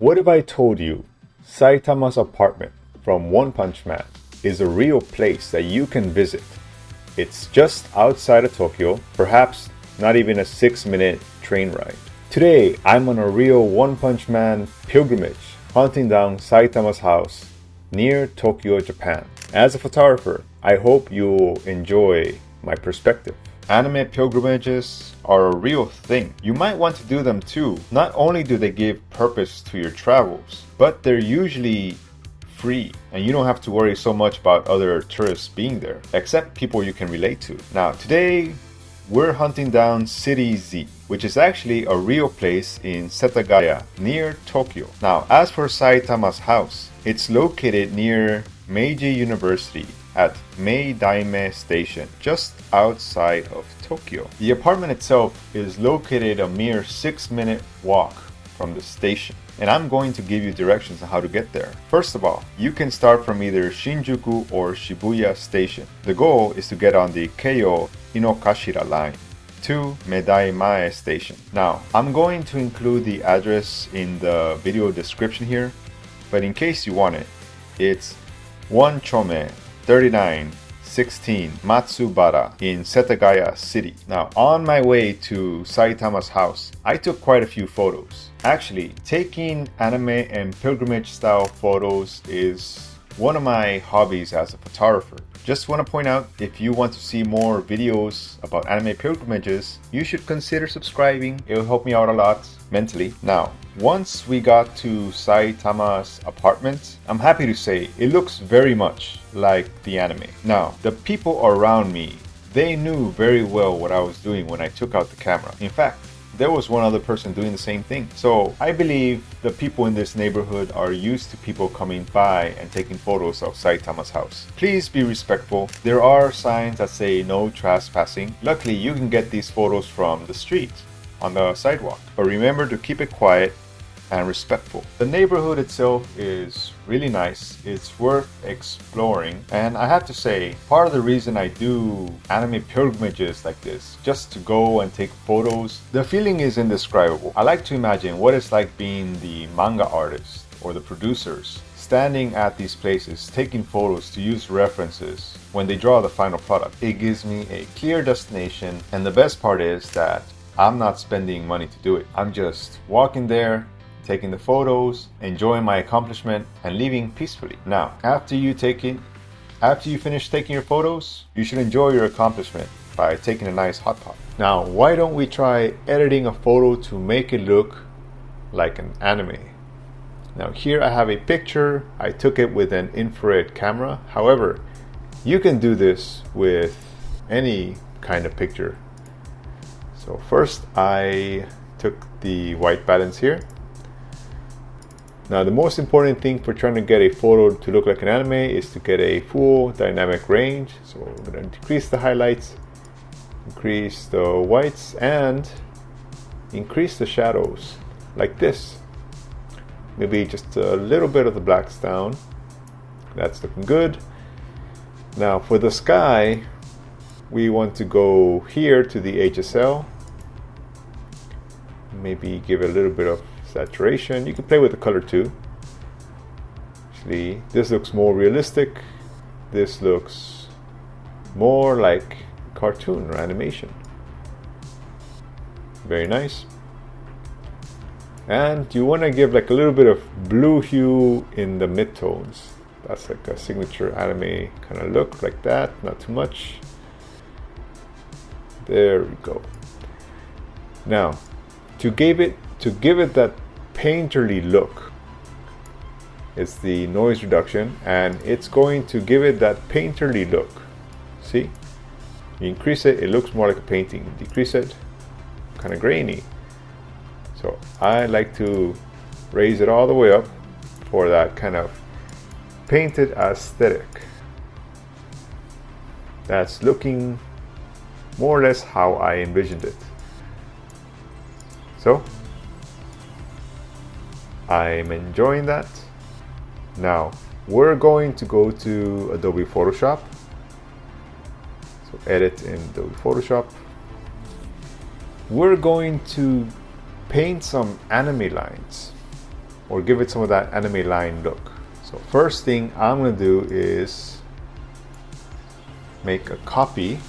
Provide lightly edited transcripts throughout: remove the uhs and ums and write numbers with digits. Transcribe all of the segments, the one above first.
What if I told you Saitama's apartment from One Punch Man is a real place that you can visit? It's just outside of Tokyo, perhaps not even a 6-minute train ride. Today, I'm on a real One Punch Man pilgrimage, hunting down Saitama's house near Tokyo, Japan. As a photographer, I hope you'll enjoy my perspective. Anime pilgrimages are a real thing. You might want to do them too. Not only do they give purpose to your travels, but they're usually free and you don't have to worry so much about other tourists being there, except people you can relate to. Now today, we're hunting down City Z, which is actually a real place in Setagaya near Tokyo. Now, as for Saitama's house, it's located near Meiji University at Meidaime Station, just outside of Tokyo. The apartment itself is located a mere 6-minute walk from the station, and I'm going to give you directions on how to get there. First of all, you can start from either Shinjuku or Shibuya Station. The goal is to get on the Keio Inokashira line to Meidaime Station. Now, I'm going to include the address in the video description here, but in case you want it, it's 1 Chome 3916 Matsubara in Setagaya City. Now, on my way to Saitama's house, I took quite a few photos. Actually, taking anime and pilgrimage style photos is one of my hobbies as a photographer. Just want to point out, if you want to see more videos about anime pilgrimages, you should consider subscribing. It'll help me out a lot mentally. Now, once we got to Saitama's apartment, I'm happy to say it looks very much like the anime. Now, the people around me, they knew very well what I was doing when I took out the camera. In fact, there was one other person doing the same thing. So I believe the people in this neighborhood are used to people coming by and taking photos of Saitama's house. Please be respectful. There are signs that say no trespassing. Luckily, you can get these photos from the street, on the sidewalk. But remember to keep it quiet and respectful. The neighborhood itself is really nice. It's worth exploring. And I have to say, part of the reason I do anime pilgrimages like this, just to go and take photos, the feeling is indescribable. I like to imagine what it's like being the manga artist or the producers, standing at these places, taking photos to use references when they draw the final product. It gives me a clear destination, and the best part is that I'm not spending money to do it. I'm just walking there, taking the photos, enjoying my accomplishment, and leaving peacefully. Now, after you finish taking your photos, you should enjoy your accomplishment by taking a nice hot pot. Now, why don't we try editing a photo to make it look like an anime? Now, here I have a picture. I took it with an infrared camera. However, you can do this with any kind of picture. So first, I took the white balance here. Now, the most important thing for trying to get a photo to look like an anime is to get a full dynamic range. So I'm going to decrease the highlights, increase the whites, and increase the shadows like this. Maybe just a little bit of the blacks down. That's looking good. Now for the sky, we want to go here to the HSL. Maybe give it a little bit of saturation. You can play with the color too. Actually, this looks more realistic. This looks more like cartoon or animation. Very nice. And you want to give like a little bit of blue hue in the midtones. That's like a signature anime kind of look, like that. Not too much. There we go. Now, to give it that painterly look is the noise reduction, and it's going to give it that painterly look. See, you increase it, it looks more like a painting. Decrease it, kind of grainy. So I like to raise it all the way up for that kind of painted aesthetic. That's looking more or less how I envisioned it. So I'm enjoying that. Now we're going to go to Adobe Photoshop. So edit in Adobe Photoshop. We're going to paint some anime lines. or give it some of that anime line look. So first thing I'm going to do is make a copy,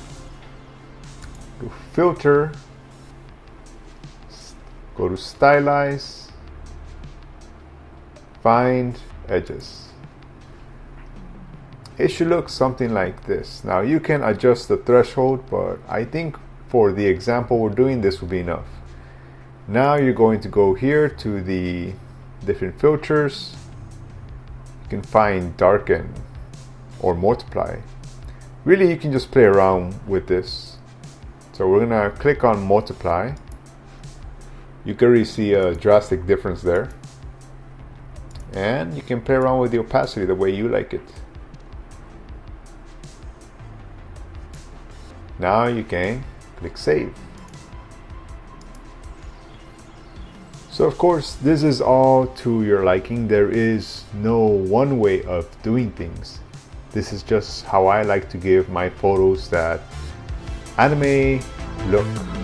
do filter, go to stylize, find edges. It should look something like this. Now you can adjust the threshold, but I think for the example we're doing, this will be enough. Now you're going to go here to the different filters. You can find darken or multiply. Really, you can just play around with this. So we're gonna click on multiply. You can really see a drastic difference there. And you can play around with the opacity the way you like it. Now you can click save. So of course, this is all to your liking. There is no one way of doing things. This is just how I like to give my photos that anime look.